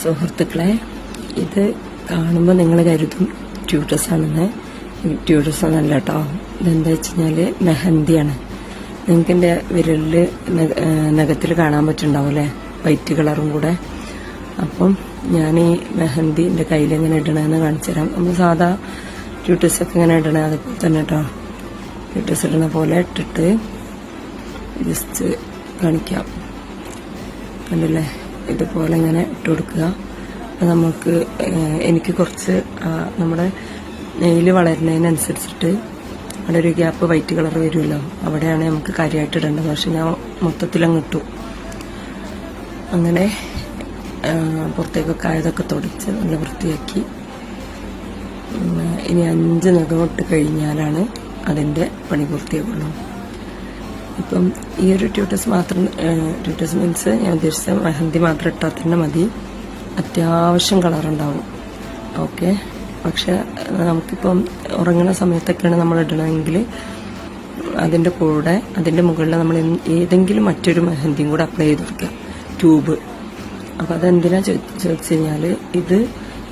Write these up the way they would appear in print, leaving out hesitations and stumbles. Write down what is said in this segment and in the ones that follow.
സുഹൃത്തുക്കളെ, ഇത് കാണുമ്പോൾ നിങ്ങൾ കരുതും ട്യൂട്ടസ് ആണെന്ന്. ട്യൂട്ടസ് ഒന്നല്ല കേട്ടോ. ഇതെന്താ വെച്ച് കഴിഞ്ഞാൽ മെഹന്തിയാണ്. നിങ്ങൾക്ക് എൻ്റെ വിരലിൽ നഖത്തിൽ കാണാൻ പറ്റുന്നുണ്ടാവും, വൈറ്റ് കളറും കൂടെ. അപ്പം ഞാൻ ഈ മെഹന്തി എൻ്റെ കയ്യിൽ എങ്ങനെ ഇടണമെന്ന് കാണിച്ചു തരാം. നമ്മൾ സാധാ ട്യൂട്ടസൊക്കെ ഇങ്ങനെ ഇടണേ അതുപോലെ തന്നെ കേട്ടോ. ട്യൂട്ടസ് ഇടണ പോലെ ഇട്ടിട്ട് ജസ്റ്റ് കാണിക്കാം. കണ്ടില്ലേ, ഇതുപോലെ ഇങ്ങനെ ഇട്ട് കൊടുക്കുക. അപ്പം നമുക്ക് എനിക്ക് കുറച്ച് നമ്മുടെ നെയിൽ വളരുന്നതിനനുസരിച്ചിട്ട് അവിടെ ഒരു ഗ്യാപ്പ് വൈറ്റ് കളർ വരുമല്ലോ, അവിടെയാണ് നമുക്ക് കാര്യമായിട്ട് ഇടേണ്ടത്. പക്ഷെ ഞാൻ മൊത്തത്തിലങ്ങ് ഇട്ടു. അങ്ങനെ പുറത്തേക്കൊക്കെ ആയതൊക്കെ തുടച്ച് നല്ല വൃത്തിയാക്കി. ഇനി 5 നഖം ഇട്ട് കഴിഞ്ഞാലാണ് അതിൻ്റെ പണി പൂർത്തിയാകുള്ളൂ. ഇപ്പം ഈ ഒരു ട്യൂട്ടസ് മീൻസ് ഞാൻ ഉദ്ദേശിച്ച മെഹന്തി മാത്രം ഇട്ടാൽ തന്നെ മതി. അത്യാവശ്യം കളറുണ്ടാവും. ഓക്കെ. പക്ഷെ നമുക്കിപ്പം ഉറങ്ങുന്ന സമയത്തൊക്കെയാണ് നമ്മൾ ഇടണമെങ്കിൽ അതിൻ്റെ കൂടെ അതിൻ്റെ മുകളിൽ നമ്മൾ ഏതെങ്കിലും മറ്റൊരു മെഹന്തിയും കൂടെ അപ്ലൈ ചെയ്ത് കൊടുക്കുക, ട്യൂബ്. അപ്പം അതെന്തിനാ ചോദിച്ചു കഴിഞ്ഞാൽ, ഇത്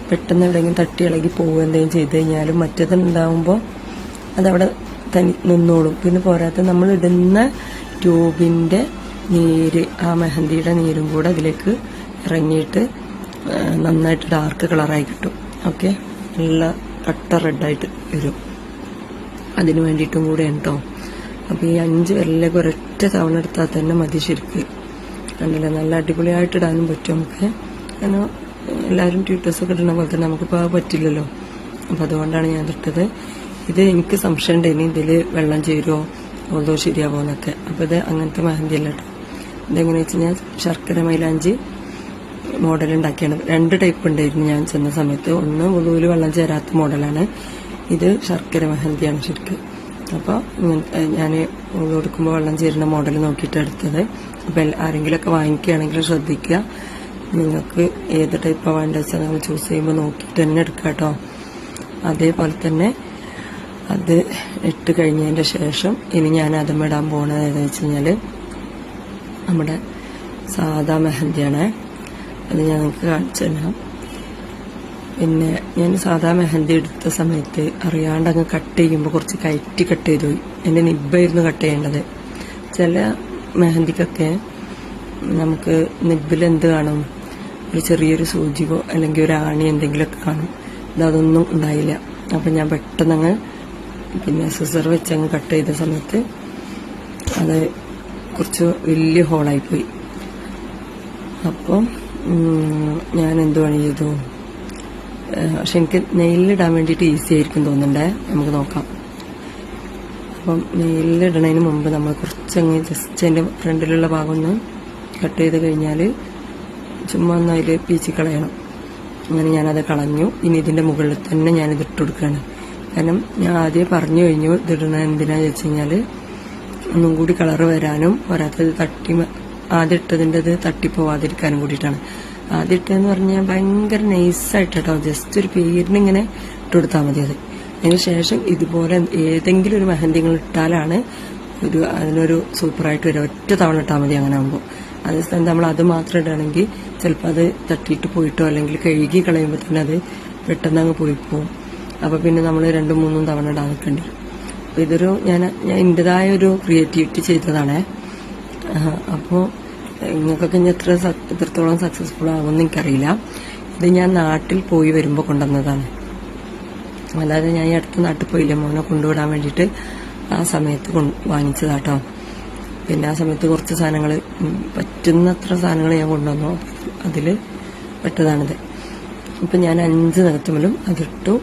പെട്ടെന്ന് എവിടെയെങ്കിലും തട്ടി ഇളകി പോവുക എന്തെങ്കിലും ചെയ്ത് കഴിഞ്ഞാലും മറ്റേതുണ്ടാവുമ്പോൾ അതവിടെ നിന്നോളും. പിന്നെ പോരാത്ത നമ്മൾ ഇടുന്ന ട്യൂബിൻ്റെ നീര്, ആ മെഹന്തിയുടെ നീരും കൂടെ അതിലേക്ക് ഇറങ്ങിയിട്ട് നന്നായിട്ട് ഡാർക്ക് കളറായി കിട്ടും. ഓക്കെ, നല്ല കട്ട റെഡായിട്ട് വരും. അതിന് വേണ്ടിയിട്ടും കൂടെ ഉണ്ടോ. അപ്പോൾ ഈ 5 വിരലിലേക്ക് ഒരൊറ്റ തവണ എടുത്താൽ തന്നെ മതി ശരിക്ക്. കണ്ടില്ല, നല്ല അടിപൊളിയായിട്ട് ഇടാനും പറ്റും നമുക്ക്. കാരണം എല്ലാവരും ട്യൂട്ടേഴ്സൊക്കെ ഇടുന്ന പോലെ തന്നെ നമുക്കിപ്പോൾ അത് പറ്റില്ലല്ലോ. അപ്പോൾ അതുകൊണ്ടാണ് ഞാൻ ഇട്ടത്. ഇത് എനിക്ക് സംശയം ഉണ്ടായിരുന്നു, ഇതിൽ വെള്ളം ചേരുമോ അതോ ശരിയാവോ എന്നൊക്കെ. അപ്പോൾ ഇത് അങ്ങനത്തെ മെഹന്തി അല്ല കേട്ടോ. ഇതെങ്ങനെയാ വെച്ച് കഴിഞ്ഞാൽ ശർക്കര മൈലാഞ്ചി മോഡൽ ഉണ്ടാക്കിയാണ്. 2 ടൈപ്പ് ഉണ്ടായിരുന്നു ഞാൻ ചെന്ന സമയത്ത്. ഒന്ന് ഉളുവിൽ വെള്ളം ചേരാത്ത മോഡലാണ്, ഇത് ശർക്കര മെഹന്തിയാണ് ശരിക്കും. അപ്പോൾ ഞാൻ ഉളു കൊടുക്കുമ്പോൾ വെള്ളം ചേരുന്ന മോഡൽ നോക്കിയിട്ട് എടുത്തത്. അപ്പോൾ ആരെങ്കിലുമൊക്കെ വാങ്ങിക്കുകയാണെങ്കിൽ ശ്രദ്ധിക്കുക, നിങ്ങൾക്ക് ഏത് ടൈപ്പാണ് വേണ്ടത് വെച്ചാൽ നിങ്ങൾ ചൂസ് ചെയ്യുമ്പോൾ നോക്കിയിട്ട് തന്നെ എടുക്കുക കേട്ടോ. അതേപോലെ തന്നെ അത് ഇട്ട് കഴിഞ്ഞതിൻ്റെ ശേഷം ഇനി ഞാൻ അതുമിടാൻ പോകുന്നത് ഏതാണെന്ന് വെച്ച് കഴിഞ്ഞാൽ നമ്മുടെ സാദാ മെഹന്തിയാണ്. അത് ഞാൻ നിങ്ങൾക്ക് കാണിച്ചു തരാം. പിന്നെ ഞാൻ സാധാ മെഹന്തി എടുത്ത സമയത്ത് അറിയാണ്ട് അങ്ങ് കട്ട് ചെയ്യുമ്പോൾ കുറച്ച് കയറ്റി കട്ട് ചെയ്തു പോയി. എൻ്റെ നിബ്ബായിരുന്നു കട്ട് ചെയ്യേണ്ടത്. ചില മെഹന്തിക്കൊക്കെ നമുക്ക് നിബ്ബിൽ എന്ത് കാണും, ഒരു ചെറിയൊരു സൂചിയോ അല്ലെങ്കിൽ ഒരു ആണി എന്തെങ്കിലുമൊക്കെ കാണും. ഇതൊന്നും ഉണ്ടായില്ല. അപ്പം ഞാൻ പെട്ടെന്നങ്ങ് പിന്നെ സിസർ വെച്ചങ്ങ് കട്ട് ചെയ്ത സമയത്ത് അത് കുറച്ച് വലിയ ഹോളായിപ്പോയി. അപ്പം ഞാൻ എന്ത് പണി ചെയ്തു, പക്ഷെ എനിക്ക് നെയിലിടാൻ വേണ്ടിയിട്ട് ഈസി ആയിരിക്കും തോന്നുന്നുണ്ടേ. നമുക്ക് നോക്കാം. അപ്പം നെയിലിടണതിന് മുമ്പ് നമ്മൾ കുറച്ചങ്ങ് ജസ്റ്റ് അതിൻ്റെ ഫ്രണ്ടിലുള്ള ഭാഗം ഒന്ന് കട്ട് ചെയ്ത് കഴിഞ്ഞാൽ ചുമ്മാ ഒന്ന് അതിൽ പീച്ചി കളയണം. അങ്ങനെ ഞാനത് കളഞ്ഞു. ഇനി ഇതിൻ്റെ മുകളിൽ തന്നെ ഞാനിത് ഇട്ട് കൊടുക്കുകയാണ്. കാരണം ഞാൻ ആദ്യം പറഞ്ഞു കഴിഞ്ഞു ഇതിടുന്നത് എന്തിനാന്ന് വെച്ച് കഴിഞ്ഞാൽ ഒന്നും കൂടി കളറ് വരാനും വരാത്തത് ആദ്യം ഇട്ടതിൻ്റെ അത് തട്ടിപ്പോവാതിരിക്കാനും കൂടിയിട്ടാണ്. ആദ്യം ഇട്ടതെന്ന് പറഞ്ഞാൽ ഭയങ്കര നൈസായിട്ട് കേട്ടോ, ജസ്റ്റ് ഒരു പേരിനിങ്ങനെ ഇട്ട് കൊടുത്താൽ മതി. അതിന് ശേഷം ഇതുപോലെ ഏതെങ്കിലും ഒരു മെഹന്തിങ്ങൾ ഇട്ടാലാണ് അതിനൊരു സൂപ്പറായിട്ട് വരും. ഒറ്റ തവണ ഇട്ടാൽ മതി. അങ്ങനെ ആകുമ്പോൾ അതേ സ്ഥാനത്ത് നമ്മൾ അത് മാത്രം ഇടുകയാണെങ്കിൽ ചിലപ്പോൾ അത് തട്ടിയിട്ട് പോയിട്ടോ അല്ലെങ്കിൽ കഴുകി കളയുമ്പോൾ തന്നെ അത് പെട്ടെന്ന് അങ്ങ് പോയിപ്പോവും. അപ്പോൾ പിന്നെ നമ്മൾ 2-3 തവണ ഇടാൻ നിൽക്കേണ്ടി വരും. അപ്പോൾ ഇതൊരു ഞാൻ എൻ്റെതായ ഒരു ക്രിയേറ്റിവിറ്റി ചെയ്തതാണേ. അപ്പോൾ നിങ്ങൾക്കൊക്കെ ഇനി എത്രത്തോളം സക്സസ്ഫുൾ ആകുമെന്ന് എനിക്കറിയില്ല. ഇത് ഞാൻ നാട്ടിൽ പോയി വരുമ്പോൾ കൊണ്ടുവന്നതാണ്. അല്ലാതെ ഞാൻ ഈ അടുത്ത നാട്ടിൽ പോയില്ലേ മോനെ കൊണ്ടുവിടാൻ വേണ്ടിയിട്ട്, ആ സമയത്ത് വാങ്ങിച്ചതാട്ടോ. പിന്നെ ആ സമയത്ത് കുറച്ച് സാധനങ്ങൾ പറ്റുന്നത്ര സാധനങ്ങൾ ഞാൻ കൊണ്ടുവന്നു. അതിൽ പെട്ടതാണിത്. അപ്പം ഞാൻ 5 നഖത്തുമ്മലും അതിട്ടു.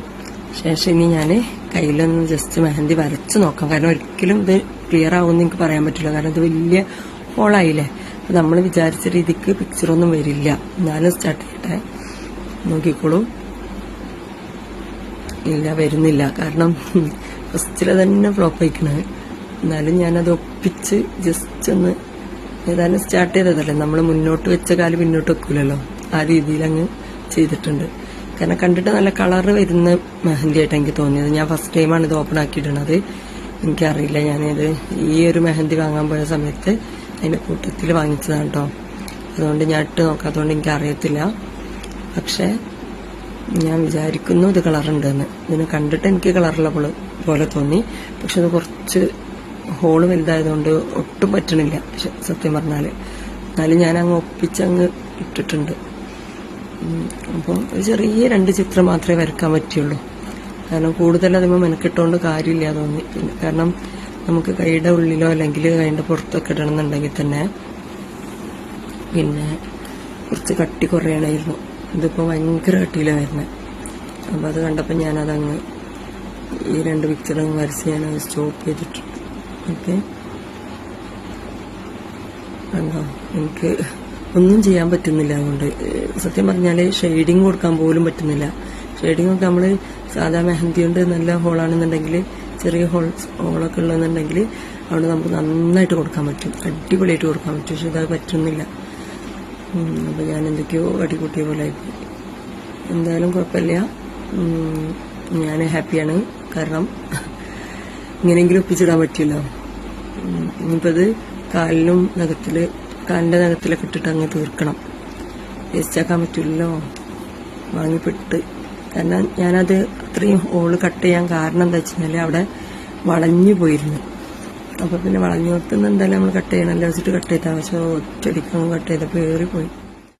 ശേഷം ഇനി ഞാൻ കയ്യിലൊന്ന് ജസ്റ്റ് മെഹന്തി വരച്ച് നോക്കാം. കാരണം ഒരിക്കലും ഇത് ക്ലിയർ ആവുമെന്ന് എനിക്ക് പറയാൻ പറ്റില്ല. കാരണം ഇത് വലിയ ഹോളായില്ലേ. അപ്പം നമ്മൾ വിചാരിച്ച രീതിക്ക് പിക്ചറൊന്നും വരില്ല. എന്നാലും സ്റ്റാർട്ട് ചെയ്യട്ടെ, നോക്കിക്കോളൂ. ഇല്ല, വരുന്നില്ല. കാരണം ഫസ്റ്റിൽ തന്നെ ഫ്ലോപ്പ് ആയിക്കണത്. എന്നാലും ഞാനത് ഒപ്പിച്ച് ജസ്റ്റ് ഒന്ന് ഏതായാലും സ്റ്റാർട്ട് ചെയ്തതല്ലേ, നമ്മൾ മുന്നോട്ട് വെച്ച കാല് പിന്നോട്ട് വെക്കൂലല്ലോ, ആ രീതിയിൽ അങ്ങ് ചെയ്തിട്ടുണ്ട്. കാരണം കണ്ടിട്ട് നല്ല കളറ് വരുന്ന മെഹന്തി ആയിട്ട് എനിക്ക് തോന്നിയത്. ഞാൻ ഫസ്റ്റ് ടൈമാണ് ഇത് ഓപ്പൺ ആക്കിയിടുന്നത്. എനിക്കറിയില്ല, ഞാനിത് ഈ ഒരു മെഹന്തി വാങ്ങാൻ പോയ സമയത്ത് അതിൻ്റെ കൂട്ടത്തിൽ വാങ്ങിച്ചതാണ് കേട്ടോ. അതുകൊണ്ട് ഞാൻ ഇട്ട് നോക്കാത്തതുകൊണ്ട് എനിക്കറിയത്തില്ല. പക്ഷെ ഞാൻ വിചാരിക്കുന്നു ഇത് കളറുണ്ടെന്ന്. ഇതിനെ കണ്ടിട്ട് എനിക്ക് കളറുള്ള പോലെ തോന്നി. പക്ഷെ അത് കുറച്ച് ഹോള് വലുതായതുകൊണ്ട് ഒട്ടും പറ്റണില്ല സത്യം പറഞ്ഞാല്. എന്നാലും ഞാൻ അങ്ങ് ഒപ്പിച്ചങ്ങ് ഇട്ടിട്ടുണ്ട്. അപ്പം ഒരു ചെറിയ 2 ചിത്രം മാത്രമേ വരയ്ക്കാൻ പറ്റുള്ളൂ. കാരണം കൂടുതൽ അതിന് മെനക്കിട്ടുകൊണ്ട് കാര്യമില്ല തോന്നി. കാരണം നമുക്ക് കൈയുടെ ഉള്ളിലോ അല്ലെങ്കിൽ കൈയുടെ പുറത്തൊക്കെ ഇടണമെന്നുണ്ടെങ്കിൽ തന്നെ പിന്നെ കുറച്ച് കട്ടി കുറയണമായിരുന്നു. ഇതിപ്പോൾ ഭയങ്കര കട്ടിയിലാണ് വരുന്നത്. അപ്പം അത് കണ്ടപ്പോൾ ഞാനതങ്ങ് ഈ 2 പിക്ചറും വരച്ച് ഞാനത് സ്റ്റോപ്പ് ചെയ്തിട്ടുണ്ട്. ഓക്കെ, കണ്ടോ, എനിക്ക് ഒന്നും ചെയ്യാൻ പറ്റുന്നില്ല. അതുകൊണ്ട് സത്യം പറഞ്ഞാൽ ഷെയ്ഡിങ് കൊടുക്കാൻ പോലും പറ്റുന്നില്ല. ഷെയ്ഡിങ് ഒക്കെ നമ്മൾ സാധാ മെഹന്തി കൊണ്ട് നല്ല ഹോളാണെന്നുണ്ടെങ്കിൽ, ചെറിയ ഹോളൊക്കെ ഉള്ളതെന്നുണ്ടെങ്കിൽ അവിടെ നമുക്ക് നന്നായിട്ട് കൊടുക്കാൻ പറ്റും, അടിപൊളിയായിട്ട് കൊടുക്കാൻ പറ്റും. പക്ഷെ ഇതത് പറ്റുന്നില്ല. അപ്പോൾ ഞാൻ എന്തൊക്കെയോ അടികൂട്ടിയ പോലെ ആയിപ്പോയി. എന്തായാലും കുഴപ്പമില്ല, ഞാൻ ഹാപ്പിയാണ്. കാരണം ഇങ്ങനെയെങ്കിലും ഒപ്പിച്ചിടാൻ പറ്റില്ല. ഇനിയിപ്പോൾ ഇത് കാലിന്റെ നഖത്തിലൊക്കെ ഇട്ടിട്ട് അങ്ങ് തീർക്കണം. വേസ്റ്റാക്കാൻ പറ്റില്ലല്ലോ, വാങ്ങിപ്പെട്ട്. കാരണം ഞാനത് അത്രയും ഹോള് കട്ട് ചെയ്യാൻ കാരണം എന്താ വെച്ചാൽ അവിടെ വളഞ്ഞു പോയിരുന്നു. അപ്പോൾ പിന്നെ വളഞ്ഞു കൊടുത്തുന്ന എന്തായാലും നമ്മൾ കട്ട് ചെയ്യണമല്ലോ വെച്ചിട്ട് കട്ട് ചെയ്താൽ. പക്ഷെ ഒറ്റയടിക്കും കട്ട് ചെയ്തപ്പോൾ ഏറിപ്പോയി.